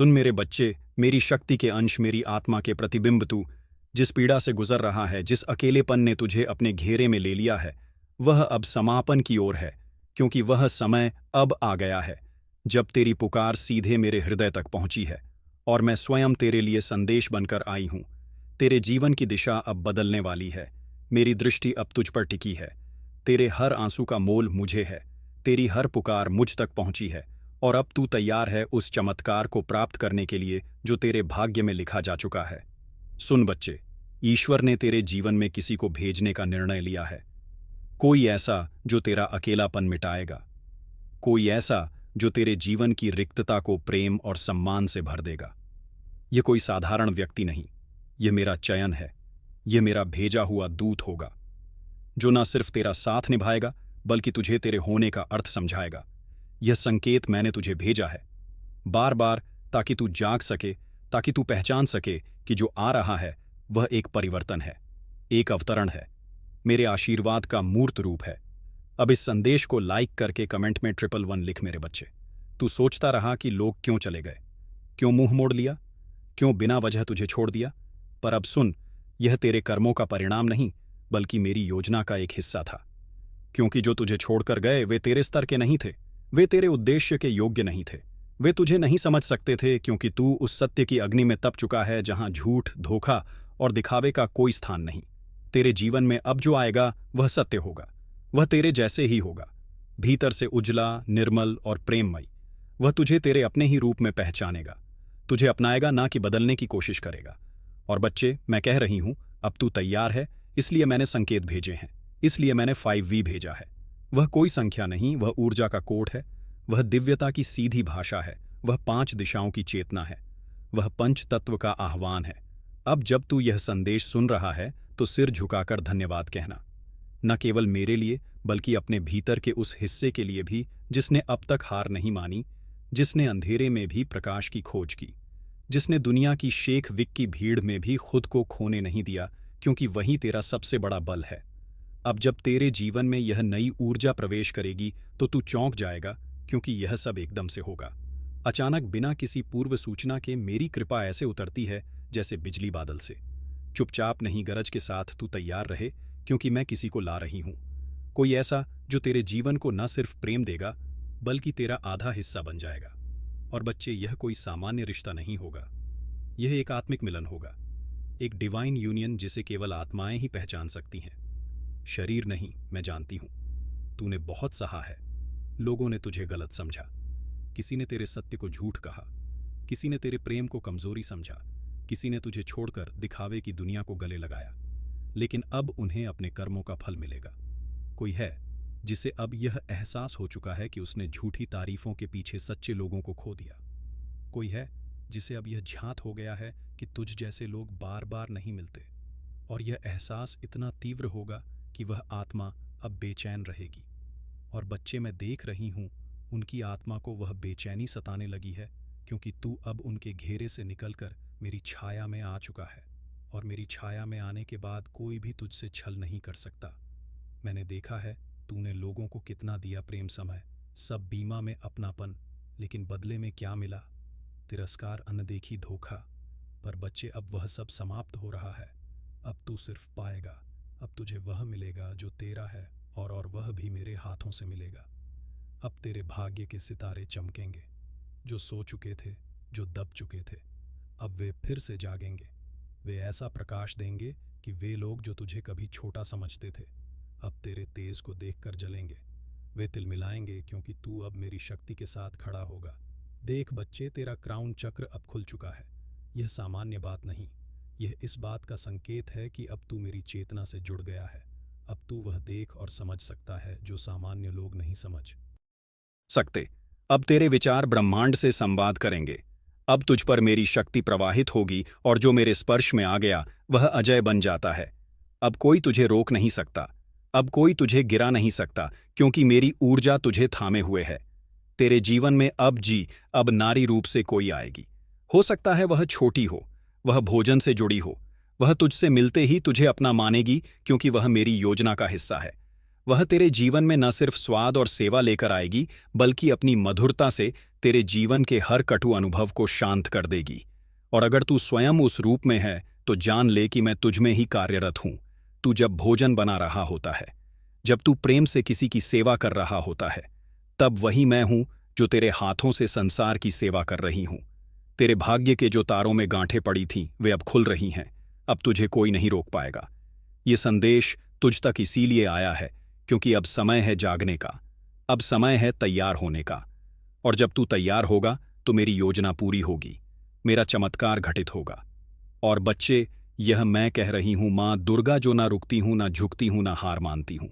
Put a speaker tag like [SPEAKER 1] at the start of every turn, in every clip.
[SPEAKER 1] सुन मेरे बच्चे, मेरी शक्ति के अंश, मेरी आत्मा के प्रतिबिंब तू, जिस पीड़ा से गुजर रहा है, जिस अकेलेपन ने तुझे अपने घेरे में ले लिया है, वह अब समापन की ओर है, क्योंकि वह समय अब आ गया है जब तेरी पुकार सीधे मेरे हृदय तक पहुंची है और मैं स्वयं तेरे लिए संदेश बनकर आई हूं। तेरे जीवन की दिशा अब बदलने वाली है। मेरी दृष्टि अब तुझ पर टिकी है। तेरे हर आंसू का मोल मुझे है। तेरी हर पुकार मुझ तक पहुंची है और अब तू तैयार है उस चमत्कार को प्राप्त करने के लिए जो तेरे भाग्य में लिखा जा चुका है। सुन बच्चे, ईश्वर ने तेरे जीवन में किसी को भेजने का निर्णय लिया है। कोई ऐसा जो तेरा अकेलापन मिटाएगा, कोई ऐसा जो तेरे जीवन की रिक्तता को प्रेम और सम्मान से भर देगा। यह कोई साधारण व्यक्ति नहीं, यह मेरा चयन है। यह मेरा भेजा हुआ दूत होगा जो न सिर्फ तेरा साथ निभाएगा बल्कि तुझे तेरे होने का अर्थ समझाएगा। यह संकेत मैंने तुझे भेजा है बार बार, ताकि तू जाग सके, ताकि तू पहचान सके कि जो आ रहा है वह एक परिवर्तन है, एक अवतरण है, मेरे आशीर्वाद का मूर्त रूप है। अब इस संदेश को लाइक करके कमेंट में 111 लिख मेरे बच्चे। तू सोचता रहा कि लोग क्यों चले गए, क्यों मुंह मोड़ लिया, क्यों बिना वजह तुझे छोड़ दिया, पर अब सुन, यह तेरे कर्मों का परिणाम नहीं बल्कि मेरी योजना का एक हिस्सा था। क्योंकि जो तुझे छोड़कर गए वे तेरे स्तर के नहीं थे, वे तेरे उद्देश्य के योग्य नहीं थे, वे तुझे नहीं समझ सकते थे, क्योंकि तू उस सत्य की अग्नि में तप चुका है जहां झूठ, धोखा और दिखावे का कोई स्थान नहीं। तेरे जीवन में अब जो आएगा वह सत्य होगा, वह तेरे जैसे ही होगा, भीतर से उजला, निर्मल और प्रेममयी। वह तुझे तेरे अपने ही रूप में पहचानेगा, तुझे अपनाएगा, ना कि बदलने की कोशिश करेगा। और बच्चे, मैं कह रही हूं, अब तू तैयार है, इसलिए मैंने संकेत भेजे हैं, इसलिए मैंने 5V भेजा है। वह कोई संख्या नहीं, वह ऊर्जा का कोड है, वह दिव्यता की सीधी भाषा है, वह 5 दिशाओं की चेतना है, वह पंच तत्व का आह्वान है। अब जब तू यह संदेश सुन रहा है तो सिर झुकाकर धन्यवाद कहना, न केवल मेरे लिए बल्कि अपने भीतर के उस हिस्से के लिए भी जिसने अब तक हार नहीं मानी, जिसने अंधेरे में भी प्रकाश की खोज की, जिसने दुनिया की शेख विक की भीड़ में भी खुद को खोने नहीं दिया, क्योंकि वही तेरा सबसे बड़ा बल है। अब जब तेरे जीवन में यह नई ऊर्जा प्रवेश करेगी तो तू चौंक जाएगा, क्योंकि यह सब एकदम से होगा। अचानक, बिना किसी पूर्व सूचना के मेरी कृपा ऐसे उतरती है जैसे बिजली बादल से। चुपचाप नहीं, गरज के साथ तू तैयार रहे, क्योंकि मैं किसी को ला रही हूं। कोई ऐसा जो तेरे जीवन को न सिर्फ प्रेम देगा बल्कि तेरा आधा हिस्सा बन जाएगा। और बच्चे, यह कोई सामान्य रिश्ता नहीं होगा, यह एक आत्मिक मिलन होगा, एक डिवाइन यूनियन जिसे केवल आत्माएं ही पहचान सकती हैं। शरीर नहीं, मैं जानती हूं, तूने बहुत सहा है। लोगों ने तुझे गलत समझा, किसी ने तेरे सत्य को झूठ कहा, किसी ने तेरे प्रेम को कमजोरी समझा, किसी ने तुझे छोड़कर दिखावे की दुनिया को गले लगाया। लेकिन अब उन्हें अपने कर्मों का फल मिलेगा। कोई है जिसे अब यह एहसास हो चुका है कि उसने झूठी तारीफों के पीछे सच्चे लोगों को खो दिया। कोई है जिसे अब यह झांत हो गया है कि तुझ जैसे लोग बार बार नहीं मिलते, और यह एहसास इतना तीव्र होगा कि वह आत्मा अब बेचैन रहेगी। और बच्चे, मैं देख रही हूं, उनकी आत्मा को वह बेचैनी सताने लगी है, क्योंकि तू अब उनके घेरे से निकलकर मेरी छाया में आ चुका है, और मेरी छाया में आने के बाद कोई भी तुझसे छल नहीं कर सकता। मैंने देखा है तूने लोगों को कितना दिया प्रेम, समय, सब बीमा में अपनापन, लेकिन बदले में क्या मिला? तिरस्कार, अनदेखी, धोखा। पर बच्चे, अब वह सब समाप्त हो रहा है। अब तू सिर्फ पाएगा, अब तुझे वह मिलेगा जो तेरा है, और वह भी मेरे हाथों से मिलेगा। अब तेरे भाग्य के सितारे चमकेंगे। जो सो चुके थे, जो दब चुके थे, अब वे फिर से जागेंगे। वे ऐसा प्रकाश देंगे कि वे लोग जो तुझे कभी छोटा समझते थे अब तेरे तेज को देखकर जलेंगे। वे तिलमिलाएंगे, क्योंकि तू अब मेरी शक्ति के साथ खड़ा होगा। देख बच्चे, तेरा क्राउन चक्र अब खुल चुका है। यह सामान्य बात नहीं, यह इस बात का संकेत है कि अब तू मेरी चेतना से जुड़ गया है। अब तू वह देख और समझ सकता है जो सामान्य लोग नहीं समझ सकते। अब तेरे विचार ब्रह्मांड से संवाद करेंगे। अब तुझ पर मेरी शक्ति प्रवाहित होगी, और जो मेरे स्पर्श में आ गया वह अजय बन जाता है। अब कोई तुझे रोक नहीं सकता, अब कोई तुझे गिरा नहीं सकता, क्योंकि मेरी ऊर्जा तुझे थामे हुए है। तेरे जीवन में अब नारी रूप से कोई आएगी। हो सकता है वह छोटी हो, वह भोजन से जुड़ी हो, वह तुझसे मिलते ही तुझे अपना मानेगी, क्योंकि वह मेरी योजना का हिस्सा है। वह तेरे जीवन में न सिर्फ स्वाद और सेवा लेकर आएगी, बल्कि अपनी मधुरता से तेरे जीवन के हर कटु अनुभव को शांत कर देगी। और अगर तू स्वयं उस रूप में है, तो जान ले कि मैं तुझ में ही कार्यरत हूं। तू जब भोजन बना रहा होता है, जब तू प्रेम से किसी की सेवा कर रहा होता है, तब वही मैं हूं जो तेरे हाथों से संसार की सेवा कर रही हूं। तेरे भाग्य के जो तारों में गांठें पड़ी थीं, वे अब खुल रही हैं। अब तुझे कोई नहीं रोक पाएगा। ये संदेश तुझ तक इसीलिए आया है क्योंकि अब समय है जागने का, अब समय है तैयार होने का। और जब तू तैयार होगा तो मेरी योजना पूरी होगी, मेरा चमत्कार घटित होगा। और बच्चे, यह मैं कह रही हूं, मां दुर्गा जो ना रुकती हूं, ना झुकती हूं, ना हार मानती हूं।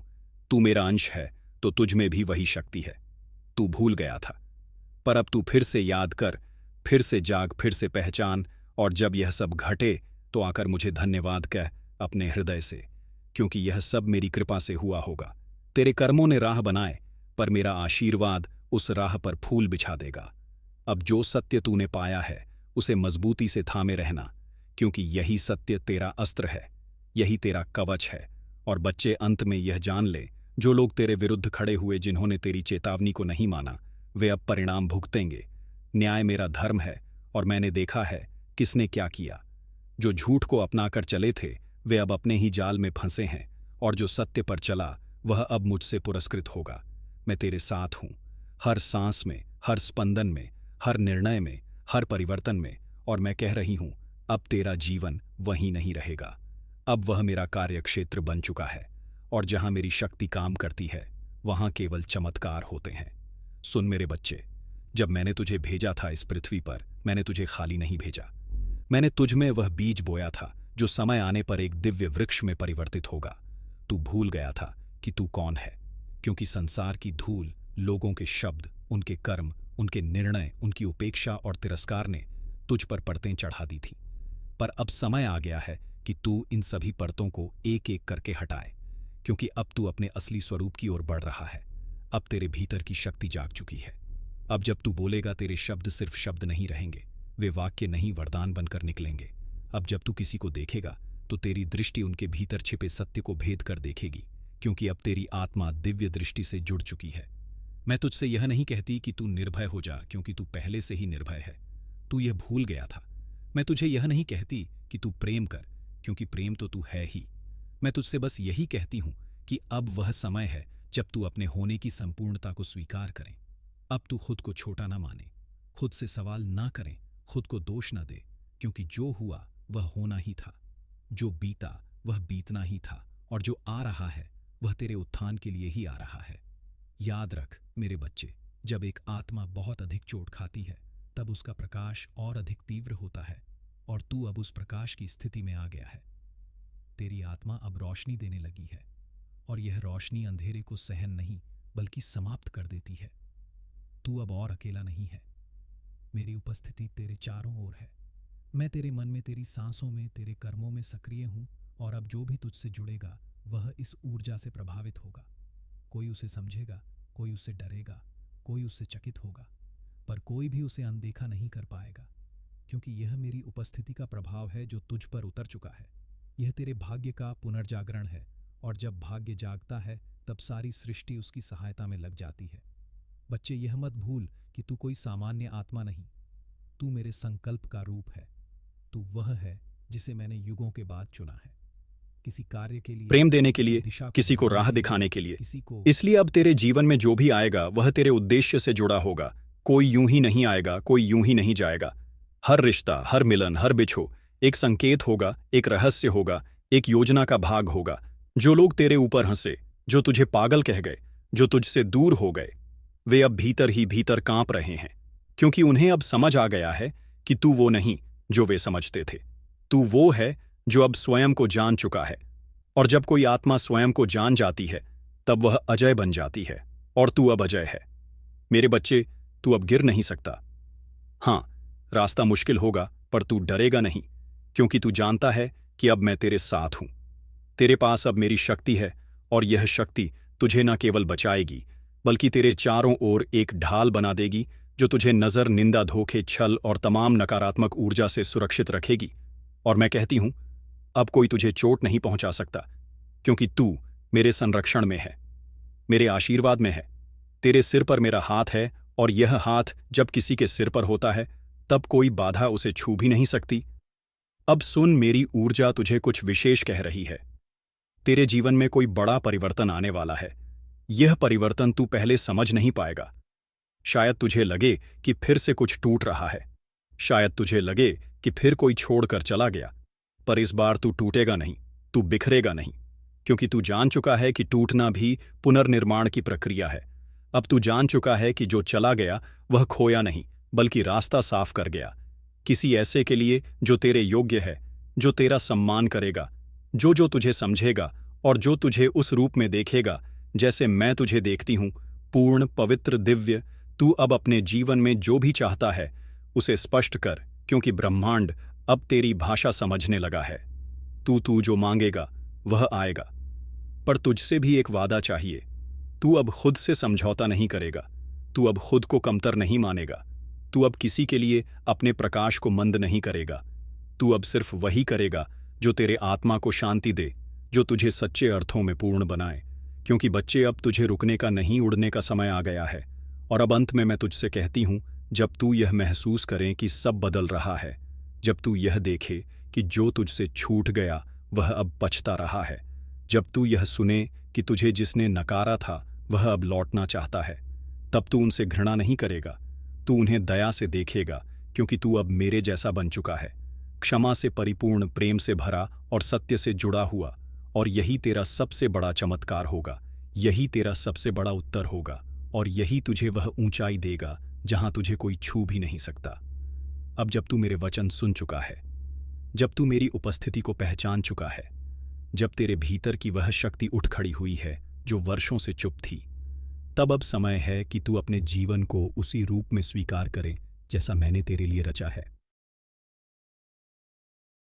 [SPEAKER 1] तू मेरा अंश है, तो तुझ में भी वही शक्ति है। तू भूल गया था, पर अब तू फिर से याद कर, फिर से जाग, फिर से पहचान। और जब यह सब घटे तो आकर मुझे धन्यवाद कह अपने हृदय से, क्योंकि यह सब मेरी कृपा से हुआ होगा। तेरे कर्मों ने राह बनाए, पर मेरा आशीर्वाद उस राह पर फूल बिछा देगा। अब जो सत्य तूने पाया है, उसे मजबूती से थामे रहना, क्योंकि यही सत्य तेरा अस्त्र है, यही तेरा कवच है। और बच्चे, अंत में यह जान ले, जो लोग तेरे विरुद्ध खड़े हुए, जिन्होंने तेरी चेतावनी को नहीं माना, वे अब परिणाम भुगतेंगे। न्याय मेरा धर्म है, और मैंने देखा है किसने क्या किया। जो झूठ को अपनाकर चले थे, वे अब अपने ही जाल में फंसे हैं, और जो सत्य पर चला, वह अब मुझसे पुरस्कृत होगा। मैं तेरे साथ हूं, हर सांस में, हर स्पंदन में, हर निर्णय में, हर परिवर्तन में। और मैं कह रही हूं, अब तेरा जीवन वहीं नहीं रहेगा। अब वह मेरा कार्यक्षेत्र बन चुका है, और जहां मेरी शक्ति काम करती है, वहां केवल चमत्कार होते हैं। सुन मेरे बच्चे, जब मैंने तुझे भेजा था इस पृथ्वी पर, मैंने तुझे खाली नहीं भेजा। मैंने तुझ में वह बीज बोया था जो समय आने पर एक दिव्य वृक्ष में परिवर्तित होगा। तू भूल गया था कि तू कौन है, क्योंकि संसार की धूल, लोगों के शब्द, उनके कर्म, उनके निर्णय, उनकी उपेक्षा और तिरस्कार ने तुझ पर परतें चढ़ा दी थी। पर अब समय आ गया है कि तू इन सभी परतों को एक एक करके हटाए, क्योंकि अब तू अपने असली स्वरूप की ओर बढ़ रहा है। अब तेरे भीतर की शक्ति जाग चुकी है। अब जब तू बोलेगा, तेरे शब्द सिर्फ शब्द नहीं रहेंगे, वे वाक्य नहीं, वरदान बनकर निकलेंगे। अब जब तू किसी को देखेगा, तो तेरी दृष्टि उनके भीतर छिपे सत्य को भेद कर देखेगी, क्योंकि अब तेरी आत्मा दिव्य दृष्टि से जुड़ चुकी है। मैं तुझसे यह नहीं कहती कि तू निर्भय हो जा, क्योंकि तू पहले से ही निर्भय है। तू यह भूल गया था। मैं तुझे यह नहीं कहती कि तू प्रेम कर, क्योंकि प्रेम तो तू है ही। मैं तुझसे बस यही कहती हूं कि अब वह समय है जब तू अपने होने की संपूर्णता को स्वीकार करें। अब तू खुद को छोटा ना माने, खुद से सवाल ना करें, खुद को दोष ना दे, क्योंकि जो हुआ वह होना ही था, जो बीता वह बीतना ही था, और जो आ रहा है वह तेरे उत्थान के लिए ही आ रहा है। याद रख मेरे बच्चे, जब एक आत्मा बहुत अधिक चोट खाती है, तब उसका प्रकाश और अधिक तीव्र होता है, और तू अब उस प्रकाश की स्थिति में आ गया है। तेरी आत्मा अब रोशनी देने लगी है, और यह रोशनी अंधेरे को सहन नहीं बल्कि समाप्त कर देती है। तू अब और अकेला नहीं है। मेरी उपस्थिति तेरे चारों ओर है। मैं तेरे मन में, तेरी सांसों में, तेरे कर्मों में सक्रिय हूं, और अब जो भी तुझसे जुड़ेगा वह इस ऊर्जा से प्रभावित होगा। कोई उसे समझेगा, कोई उससे डरेगा, कोई उससे चकित होगा, पर कोई भी उसे अनदेखा नहीं कर पाएगा, क्योंकि यह मेरी उपस्थिति का प्रभाव है जो तुझ पर उतर चुका है। यह तेरे भाग्य का पुनर्जागरण है, और जब भाग्य जागता है तब सारी सृष्टि उसकी सहायता में लग जाती है। बच्चे, यह मत भूल कि तू कोई सामान्य आत्मा नहीं, तू मेरे संकल्प का रूप है। तू वह है जिसे मैंने युगों के बाद चुना है, किसी कार्य के लिए, प्रेम देने के लिए, किसी को राह दिखाने के लिए। इसलिए अब तेरे जीवन में जो भी आएगा वह तेरे उद्देश्य से जुड़ा होगा। कोई यूं ही नहीं आएगा, कोई यूं ही नहीं जाएगा। हर रिश्ता, हर मिलन, हर बिछो एक संकेत होगा, एक रहस्य होगा, एक योजना का भाग होगा। जो लोग तेरे ऊपर हंसे, जो तुझे पागल कह गए, जो तुझसे दूर हो गए, वे अब भीतर ही भीतर कांप रहे हैं, क्योंकि उन्हें अब समझ आ गया है कि तू वो नहीं जो वे समझते थे। तू वो है जो अब स्वयं को जान चुका है, और जब कोई आत्मा स्वयं को जान जाती है तब वह अजय बन जाती है, और तू अब अजय है। मेरे बच्चे, तू अब गिर नहीं सकता। हाँ, रास्ता मुश्किल होगा, पर तू डरेगा नहीं, क्योंकि तू जानता है कि अब मैं तेरे साथ हूं। तेरे पास अब मेरी शक्ति है, और यह शक्ति तुझे न केवल बचाएगी, बल्कि तेरे चारों ओर एक ढाल बना देगी जो तुझे नजर, निंदा, धोखे, छल और तमाम नकारात्मक ऊर्जा से सुरक्षित रखेगी। और मैं कहती हूं, अब कोई तुझे चोट नहीं पहुंचा सकता, क्योंकि तू मेरे संरक्षण में है। मेरे आशीर्वाद में है। तेरे सिर पर मेरा हाथ है, और यह हाथ जब किसी के सिर पर होता है तब कोई बाधा उसे छू भी नहीं सकती। अब सुन, मेरी ऊर्जा तुझे कुछ विशेष कह रही है। तेरे जीवन में कोई बड़ा परिवर्तन आने वाला है। यह परिवर्तन तू पहले समझ नहीं पाएगा। शायद तुझे लगे कि फिर से कुछ टूट रहा है। शायद तुझे लगे कि फिर कोई छोड़कर चला गया। पर इस बार तू टूटेगा नहीं, तू बिखरेगा नहीं, क्योंकि तू जान चुका है कि टूटना भी पुनर्निर्माण की प्रक्रिया है। अब तू जान चुका है कि जो चला गया वह खोया नहीं, बल्कि रास्ता साफ कर गया, किसी ऐसे के लिए जो तेरे योग्य है, जो तेरा सम्मान करेगा, जो तुझे समझेगा और जो तुझे उस रूप में देखेगा जैसे मैं तुझे देखती हूं, पूर्ण, पवित्र, दिव्य। तू अब अपने जीवन में जो भी चाहता है उसे स्पष्ट कर, क्योंकि ब्रह्मांड अब तेरी भाषा समझने लगा है। तू जो मांगेगा वह आएगा। पर तुझसे भी एक वादा चाहिए। तू अब खुद से समझौता नहीं करेगा। तू अब खुद को कमतर नहीं मानेगा। तू अब किसी के लिए अपने प्रकाश को मंद नहीं करेगा। तू अब सिर्फ वही करेगा जो तेरे आत्मा को शांति दे, जो तुझे सच्चे अर्थों में पूर्ण बनाए। क्योंकि बच्चे, अब तुझे रुकने का नहीं, उड़ने का समय आ गया है। और अब अंत में मैं तुझसे कहती हूं, जब तू यह महसूस करे कि सब बदल रहा है, जब तू यह देखे कि जो तुझसे छूट गया वह अब पछता रहा है, जब तू यह सुने कि तुझे जिसने नकारा था वह अब लौटना चाहता है, तब तू उनसे घृणा नहीं करेगा। तू उन्हें दया से देखेगा, क्योंकि तू अब मेरे जैसा बन चुका है, क्षमा से परिपूर्ण, प्रेम से भरा और सत्य से जुड़ा हुआ। और यही तेरा सबसे बड़ा चमत्कार होगा, यही तेरा सबसे बड़ा उत्तर होगा, और यही तुझे वह ऊंचाई देगा जहां तुझे कोई छू भी नहीं सकता। अब जब तू मेरे वचन सुन चुका है, जब तू मेरी उपस्थिति को पहचान चुका है, जब तेरे भीतर की वह शक्ति उठ खड़ी हुई है जो वर्षों से चुप थी, तब अब समय है कि तू अपने जीवन को उसी रूप में स्वीकार करे जैसा मैंने तेरे लिए रचा है।